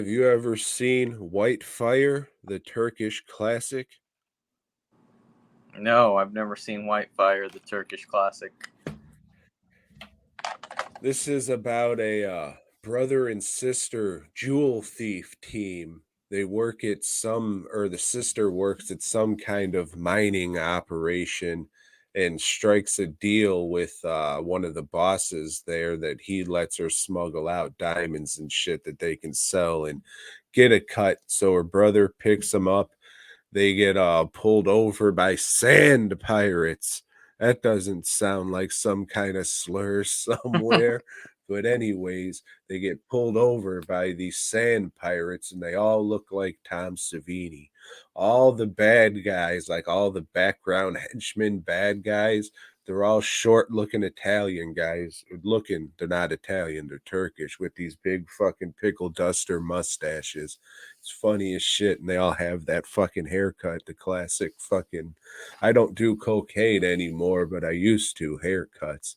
Have you ever seen White Fire, the Turkish classic? No, I've never seen Whitefire, the Turkish classic. This is about a brother and sister jewel thief team. They work at some, or the sister works at some kind of mining operation and strikes a deal with one of the bosses there that he lets her smuggle out diamonds and shit that they can sell and get a cut. So her brother picks them up. They get pulled over by sand pirates. That doesn't sound like some kind of slur somewhere. But anyways, they get pulled over by these sand pirates and they all look like Tom Savini. All the bad guys, like all the background henchmen bad guys, they're all short-looking Italian guys. Looking, they're not Italian, they're Turkish with these big fucking pickle duster mustaches. It's funny as shit, and they all have that fucking haircut, the classic fucking. I don't do cocaine anymore, but I used to haircuts.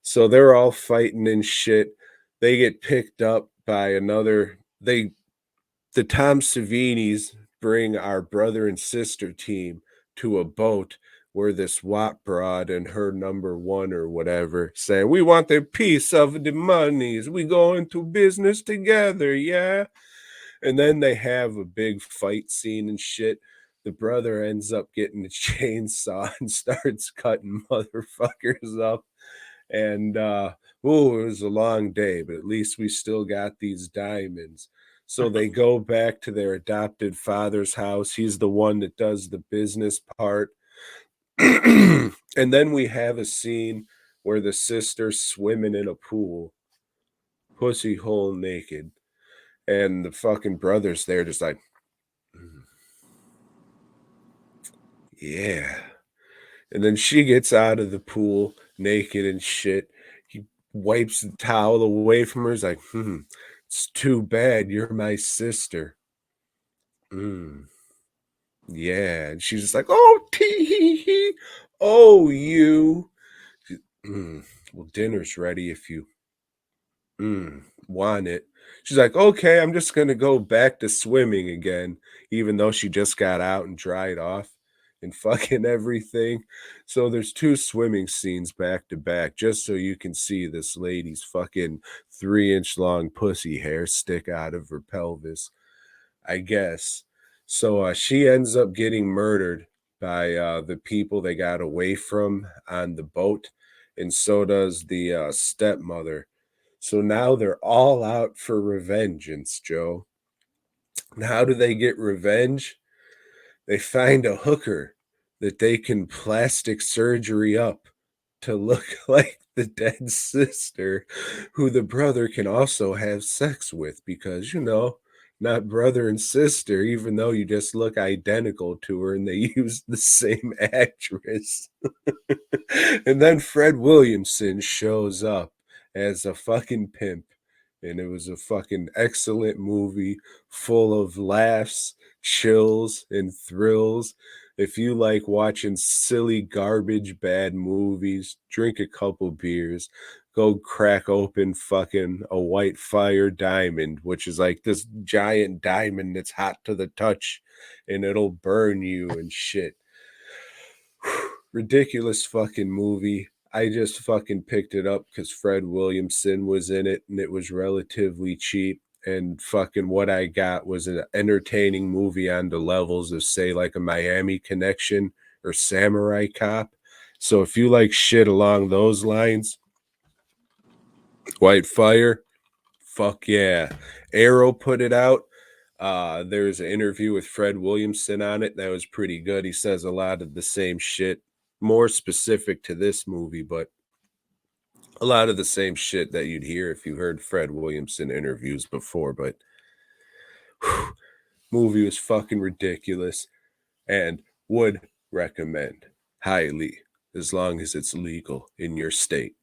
So they're all fighting and shit. They get picked up by another. The Tom Savinis bring our brother and sister team to a boat where this WAP broad and her number one or whatever saying, "We want a piece of the monies. We go into business together, yeah." And then they have a big fight scene and shit. The brother ends up getting a chainsaw and starts cutting motherfuckers up. And oh, it was a long day, but at least we still got these diamonds. So they go back to their adopted father's house. He's the one that does the business part. And then we have a scene where the sister's swimming in a pool, pussy hole naked. And the fucking brother's there just like, "Mm, yeah." And then she gets out of the pool naked and shit. He wipes the towel away from her. He's like, it's too bad you're my sister. Mm, yeah. And she's just like, oh, tee hee hee. Oh, you. Mm, well, dinner's ready if you want it. She's like, okay, I'm just gonna go back to swimming again, even though she just got out and dried off and fucking everything. So there's two swimming scenes back to back, just so you can see this lady's fucking 3 inch long pussy hair stick out of her pelvis, I guess. So she ends up getting murdered by the people they got away from on the boat, and so does the stepmother. So now they're all out for revengeance, Joe. And how do they get revenge? They find a hooker that they can plastic surgery up to look like the dead sister, who the brother can also have sex with because, not brother and sister, even though you just look identical to her and they use the same actress. And then Fred Williamson shows up as a fucking pimp. And it was a fucking excellent movie full of laughs, chills, and thrills. If you like watching silly, garbage, bad movies, drink a couple beers, go crack open fucking a White Fire diamond, which is like this giant diamond that's hot to the touch and it'll burn you and shit. Ridiculous fucking movie. I just fucking picked it up because Fred Williamson was in it and it was relatively cheap. And fucking what I got was an entertaining movie on the levels of, say, like a Miami Connection or Samurai Cop. So if you like shit along those lines, White Fire, fuck yeah. Arrow put it out. There's an interview with Fred Williamson on it that was pretty good. He says a lot of the same shit, more specific to this movie, but a lot of the same shit that you'd hear if you heard Fred Williamson interviews before. But whew, movie was fucking ridiculous and would recommend highly as long as it's legal in your state.